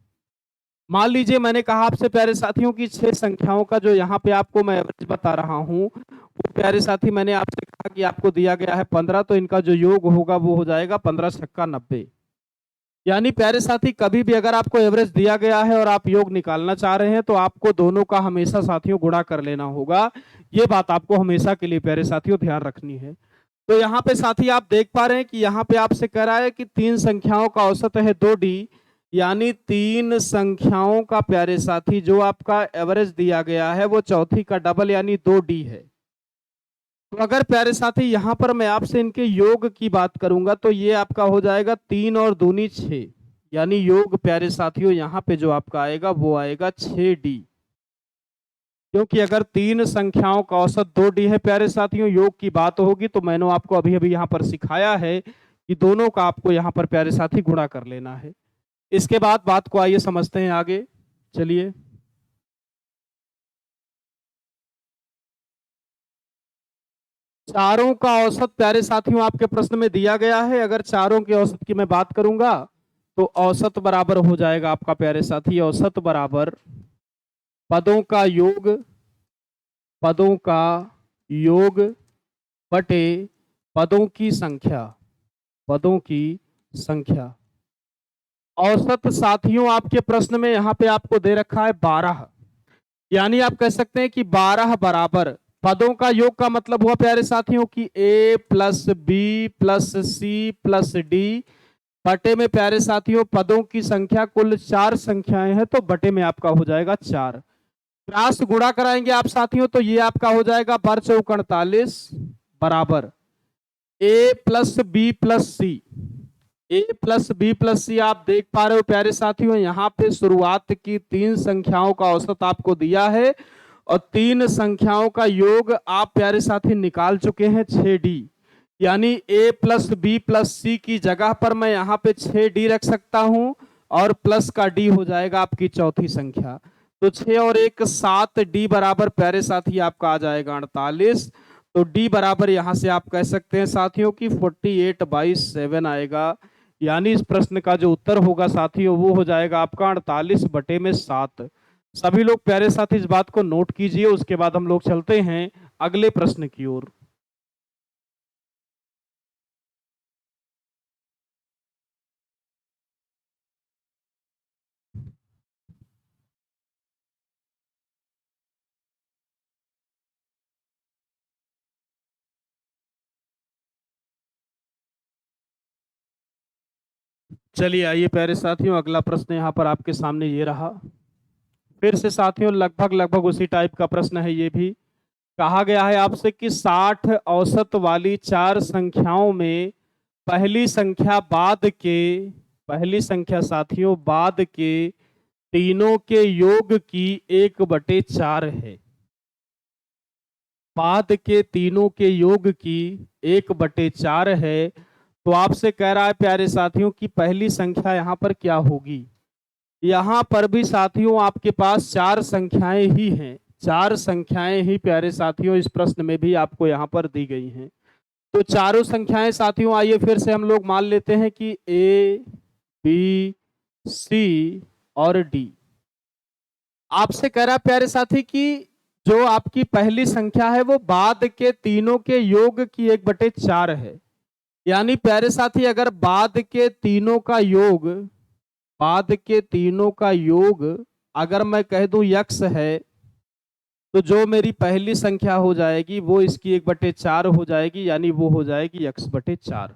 मान लीजिए मैंने कहा आपसे प्यारे साथियों की 6 संख्याओं का जो यहाँ पे आपको मैं एवरेज बता रहा हूँ, वो प्यारे साथी मैंने आपसे कहा कि आपको दिया गया है 15, तो इनका जो योग होगा वो हो जाएगा 15 छक्का 90। यानी प्यारे साथी कभी भी अगर आपको एवरेज दिया गया है और आप योग निकालना चाह रहे हैं, तो आपको दोनों का हमेशा साथियों गुणा कर लेना होगा। ये बात आपको हमेशा के लिए प्यारे साथियों ध्यान रखनी है। तो यहाँ पे साथी आप देख पा रहे हैं कि यहाँ पे आपसे कह रहा है कि 3 संख्याओं का औसत है 2D, यानी 3 संख्याओं का प्यारे साथी जो आपका एवरेज दिया गया है वो चौथी का डबल यानी 2D है। तो अगर प्यारे साथी यहाँ पर मैं आपसे इनके योग की बात करूंगा, तो ये आपका हो जाएगा 3 और दूनी 6, यानी योग प्यारे साथियों यहाँ पे जो आपका आएगा वो आएगा 6D। क्योंकि अगर 3 संख्याओं का औसत 2D है प्यारे साथियों, योग की बात होगी, तो मैंने आपको अभी अभी यहाँ पर सिखाया है कि दोनों का आपको यहाँ पर प्यारे साथी गुणा कर लेना है। इसके बाद बात को आइए समझते हैं आगे, चलिए। चारों का औसत प्यारे साथियों आपके प्रश्न में दिया गया है। अगर चारों के औसत की मैं बात करूंगा, तो औसत बराबर हो जाएगा आपका प्यारे साथी, औसत बराबर पदों का योग, पदों का योग बटे पदों की संख्या, पदों की संख्या। औसत साथियों आपके प्रश्न में यहाँ पे आपको दे रखा है 12, यानी आप कह सकते हैं कि 12 बराबर पदों का योग का मतलब हुआ प्यारे साथियों कि A plus B plus C plus D बटे में प्यारे साथियों पदों की संख्या, कुल 4 संख्याएं हैं तो बटे में आपका हो जाएगा 4। क्रॉस गुणा कराएंगे आप साथियों, तो ये आपका हो जाएगा 12 चौक 48 बराबर A plus B plus C. A plus B plus C आप देख पा रहे हो प्यारे साथियों, यहाँ पे शुरुआत की 3 संख्याओं का औसत आपको दिया है और 3 संख्याओं का योग आप प्यारे साथी निकाल चुके हैं 6D, यानी A प्लस बी प्लस सी की जगह पर मैं यहाँ पे 6D रख सकता हूं और प्लस का D हो जाएगा आपकी चौथी संख्या। तो 6 और 1 7D बराबर प्यारे साथी आपका आ जाएगा 48। तो D बराबर यहां से आप कह सकते हैं साथियों की 48/7 आएगा, यानी इस प्रश्न का जो उत्तर होगा साथियों वो हो जाएगा आपका 48 बटे में 7। सभी लोग प्यारे साथी इस बात को नोट कीजिए, उसके बाद हम लोग चलते हैं अगले प्रश्न की ओर। चलिए आइए प्यारे साथियों, अगला प्रश्न यहाँ पर आपके सामने ये रहा। फिर से साथियों लगभग लगभग उसी टाइप का प्रश्न है ये भी। कहा गया है आपसे कि 60 औसत वाली 4 संख्याओं में पहली संख्या बाद के, पहली संख्या साथियों बाद के तीनों के योग की 1/4 है। बाद के तीनों के योग की 1/4 है। तो आपसे कह रहा है प्यारे साथियों की पहली संख्या यहाँ पर क्या होगी। यहाँ पर भी साथियों आपके पास 4 संख्याएं ही हैं, 4 संख्याएं ही प्यारे साथियों इस प्रश्न में भी आपको यहाँ पर दी गई हैं। तो चारों संख्याएं साथियों आइए फिर से हम लोग मान लेते हैं कि A, B, C और D। आपसे कह रहा है प्यारे साथी कि जो आपकी पहली संख्या है वो बाद के तीनों के योग की 1/4 है। यानी प्यारे साथी अगर बाद के तीनों का योग, बाद के तीनों का योग अगर मैं कह दूं यक्स है, तो जो मेरी पहली संख्या हो जाएगी वो इसकी 1/4 हो जाएगी, यानी वो हो जाएगी x/4।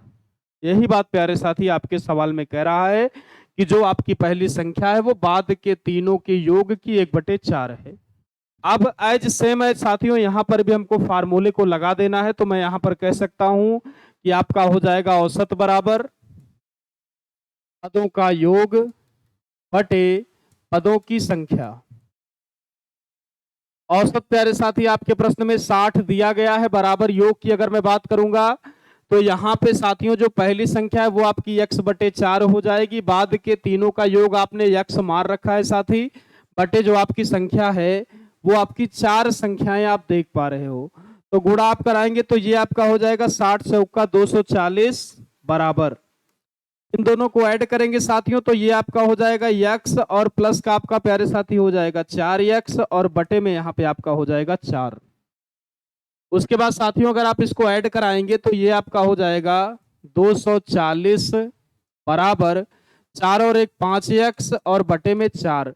यही बात प्यारे साथी आपके सवाल में कह रहा है कि जो आपकी पहली संख्या है वो बाद के तीनों के योग की 1/4 है। अब एज सेम एज साथियों यहाँ पर भी हमको फार्मूले को लगा देना है, तो मैं यहाँ पर कह सकता हूं कि आपका हो जाएगा औसत बराबर पदों का योग बटे पदों की संख्या। औसत प्यारे साथी आपके प्रश्न में 60 दिया गया है, बराबर योग की अगर मैं बात करूंगा तो यहाँ पे साथियों जो पहली संख्या है वो आपकी x/4 हो जाएगी। बाद के तीनों का योग आपने x मार रखा है साथी, बटे जो आपकी संख्या है वो आपकी 4 संख्याएं आप देख पा रहे हो। तो गुणा आप कराएंगे तो ये आपका हो जाएगा 60 चौका 240 बराबर, इन दोनों को ऐड करेंगे साथियों तो ये आपका हो जाएगा x और प्लस का आपका प्यारे साथी हो जाएगा 4x और बटे में यहाँ पे आपका हो जाएगा 4। उसके बाद साथियों अगर आप इसको ऐड कराएंगे तो ये आपका हो जाएगा 240 बराबर 4 और 1 5x और बटे में 4।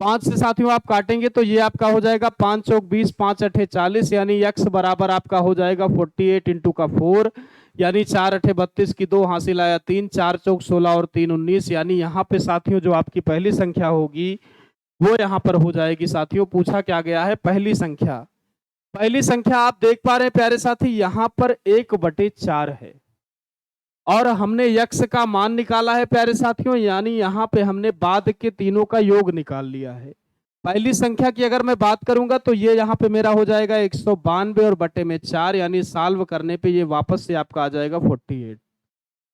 5 से साथियों आप काटेंगे तो ये आपका हो जाएगा 5 चौक 20 5 अठे 40 यानी x बराबर आपका हो जाएगा 48 इंटू का 4 यानी 4 अठे 32 की 2 हासिल आया 3 4 चौक 16 और 3 19 यानी यहाँ पे साथियों जो आपकी पहली संख्या होगी वो यहाँ पर हो जाएगी साथियों। पूछा क्या गया है पहली संख्या। पहली संख्या आप देख पा रहे हैं प्यारे साथी यहाँ पर 1/4 है और हमने यक्स का मान निकाला है प्यारे साथियों, यानी यहाँ पे हमने बाद के तीनों का योग निकाल लिया है। पहली संख्या की अगर मैं बात करूंगा तो ये यहाँ पे मेरा हो जाएगा 192 और बटे में 4 यानी सॉल्व करने पे ये वापस से आपका आ जाएगा 48।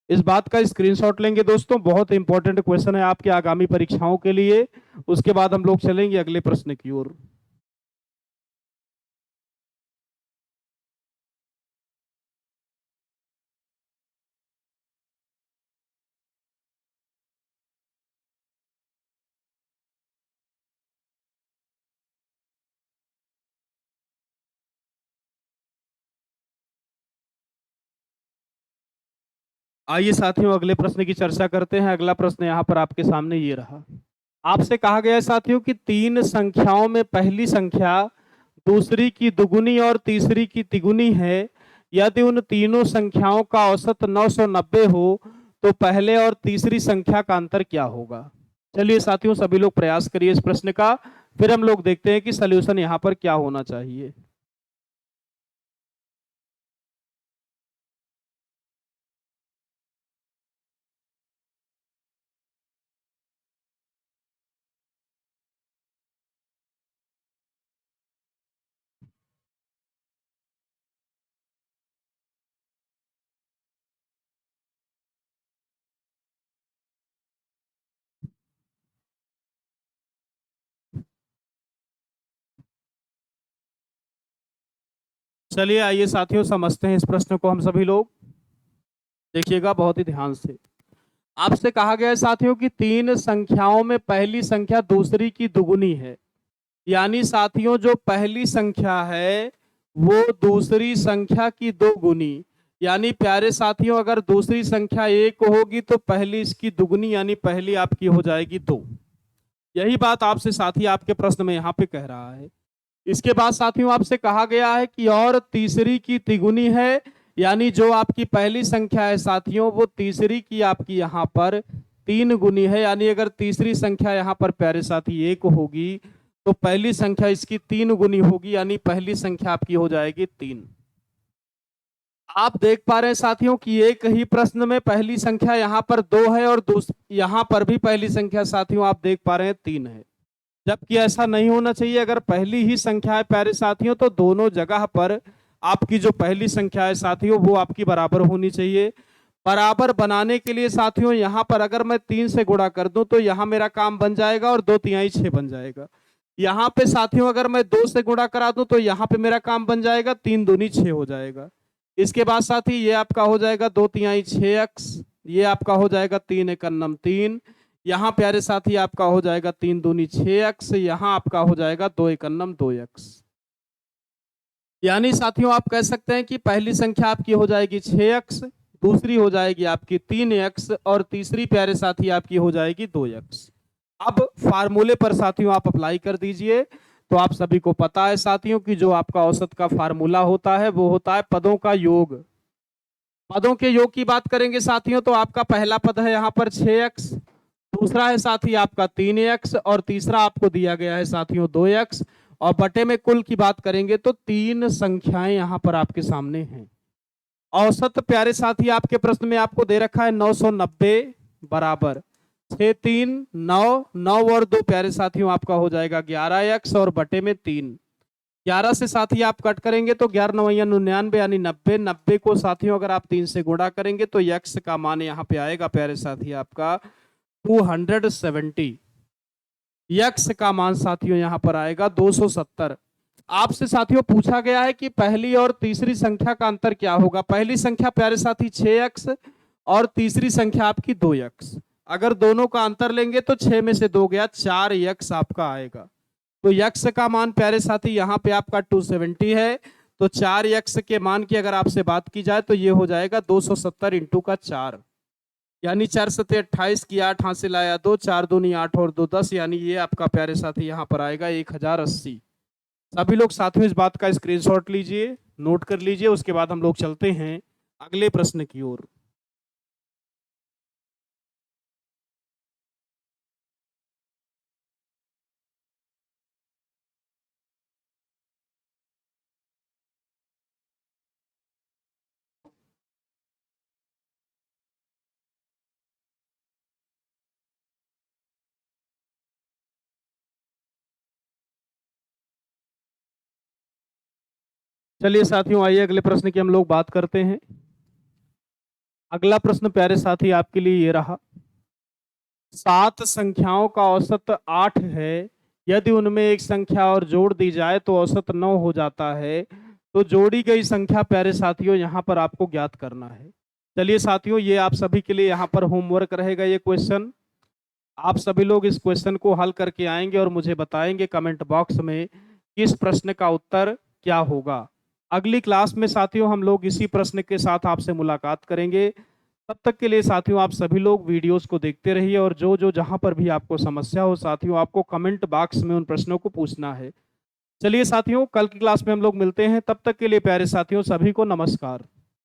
इस बात का स्क्रीनशॉट लेंगे दोस्तों, बहुत इंपॉर्टेंट क्वेश्चन है आपके आगामी परीक्षाओं के लिए। उसके बाद हम लोग चलेंगे अगले प्रश्न की ओर। आइए साथियों अगले प्रश्न की चर्चा करते हैं। अगला प्रश्न यहाँ पर आपके सामने ये रहा। आपसे कहा गया है साथियों कि तीन संख्याओं में पहली संख्या दूसरी की दुगुनी और तीसरी की तिगुनी है। यदि उन तीनों संख्याओं का औसत 990 हो तो पहले और तीसरी संख्या का अंतर क्या होगा। चलिए साथियों सभी लोग प्रयास करिए इस प्रश्न का, फिर हम लोग देखते हैं कि सलूशन यहाँ पर क्या होना चाहिए। चलिए आइए साथियों समझते हैं इस प्रश्न को हम सभी लोग। देखिएगा बहुत ही ध्यान से। आपसे कहा गया है साथियों कि तीन संख्याओं में पहली संख्या दूसरी की दुगुनी है, यानी साथियों जो पहली संख्या है वो दूसरी संख्या की दो गुनी, यानी प्यारे साथियों अगर दूसरी संख्या 1 होगी तो पहली इसकी दुगुनी यानी पहली आपकी हो जाएगी 2। यही बात आपसे साथी आपके प्रश्न में यहाँ पे कह रहा है। इसके बाद साथियों आपसे कहा गया है कि और तीसरी की तिगुनी है, यानी जो आपकी पहली संख्या है साथियों वो तीसरी की आपकी यहाँ पर 3 गुनी है, यानी अगर तीसरी संख्या यहाँ पर प्यारे साथी 1 होगी तो पहली संख्या इसकी 3 गुनी होगी, यानी पहली संख्या आपकी हो जाएगी 3। आप देख पा रहे हैं साथियों कि एक ही प्रश्न में पहली संख्या यहाँ पर 2 है और यहाँ पर भी पहली संख्या साथियों आप देख पा रहे हैं 3 है, जबकि ऐसा नहीं होना चाहिए। अगर पहली ही संख्या है प्यारे साथियों तो दोनों जगह पर आपकी जो पहली संख्या है साथियों वो आपकी बराबर होनी चाहिए। बराबर बनाने के लिए साथियों यहाँ पर अगर मैं 3 से गुणा कर दूं तो यहाँ मेरा काम बन जाएगा और 2 तिहाई 6 बन जाएगा। यहाँ पे साथियों अगर मैं 2 से गुणा करा दूं तो यहाँ पे मेरा काम बन जाएगा 3 दूनी 6 हो जाएगा। इसके बाद साथी ये आपका हो जाएगा 2 तिहाई 6x, ये आपका हो जाएगा 3 एकम 3। यहाँ प्यारे साथी आपका हो जाएगा 3 दूनी 6x, यहाँ आपका हो जाएगा 2 एकम 2x। यानी साथियों आप कह सकते हैं कि पहली संख्या आपकी हो जाएगी 6x, दूसरी हो जाएगी आपकी 3x और तीसरी प्यारे साथी आपकी हो जाएगी 2x। अब फार्मूले पर साथियों आप अप्लाई कर दीजिए। तो आप सभी को पता है साथियों कि जो आपका औसत का फार्मूला होता है वो होता है पदों का योग। पदों के योग की बात करेंगे साथियों तो आपका पहला पद है यहाँ पर 6x, दूसरा है साथी आपका 3x और तीसरा आपको दिया गया है साथियों 2x और बटे में कुल की बात करेंगे तो 3 संख्याएं यहाँ पर आपके सामने हैं। औसत प्यारे साथी आपके प्रश्न में आपको दे रखा है 990 बराबर 6 3 9 9 और 2 प्यारे साथियों आपका हो जाएगा 11x और बटे में 3। 11 से साथी आप कट करेंगे तो 11 9 99 यानी 90। 90 को साथियों अगर आप 3 से गुणा करेंगे तो x का मान यहाँ पे आएगा प्यारे साथी आपका 270। यक्स का मान साथियों यहाँ पर आएगा 270। आपसे साथियों पूछा गया है कि पहली और तीसरी संख्या का अंतर क्या होगा। पहली संख्या प्यारे साथी 6x और तीसरी संख्या आपकी 2x। अगर दोनों का अंतर लेंगे तो 6 में से 2 गया, 4x आपका आएगा। तो x का मान प्यारे साथी यहाँ पे आपका 270 है, तो 4x के मान की अगर आपसे बात की जाए तो ये हो जाएगा 270 इंटू का 4, यानी 4 सत्ते 28 की 8 हासिल आया 2, 4 दूनी 8 और 2 10, यानी ये आपका प्यारे साथी यहाँ पर आएगा 1080। सभी लोग साथियों इस बात का स्क्रीनशॉट लीजिए, नोट कर लीजिए। उसके बाद हम लोग चलते हैं अगले प्रश्न की ओर। चलिए साथियों, आइए अगले प्रश्न की हम लोग बात करते हैं। अगला प्रश्न प्यारे साथी आपके लिए ये रहा। 7 संख्याओं का औसत 8 है, यदि उनमें एक संख्या और जोड़ दी जाए तो औसत 9 हो जाता है। तो जोड़ी गई संख्या प्यारे साथियों यहाँ पर आपको ज्ञात करना है। चलिए साथियों, ये आप सभी के लिए यहाँ पर होमवर्क रहेगा। ये क्वेश्चन आप सभी लोग इस क्वेश्चन को हल करके आएंगे और मुझे बताएंगे कमेंट बॉक्स में कि इस प्रश्न का उत्तर क्या होगा। अगली क्लास में साथियों हम लोग इसी प्रश्न के साथ आपसे मुलाकात करेंगे। तब तक के लिए साथियों आप सभी लोग वीडियोस को देखते रहिए, और जो जो जहां पर भी आपको समस्या हो साथियों, आपको कमेंट बॉक्स में उन प्रश्नों को पूछना है। चलिए साथियों, कल की क्लास में हम लोग मिलते हैं। तब तक के लिए प्यारे साथियों सभी को नमस्कार।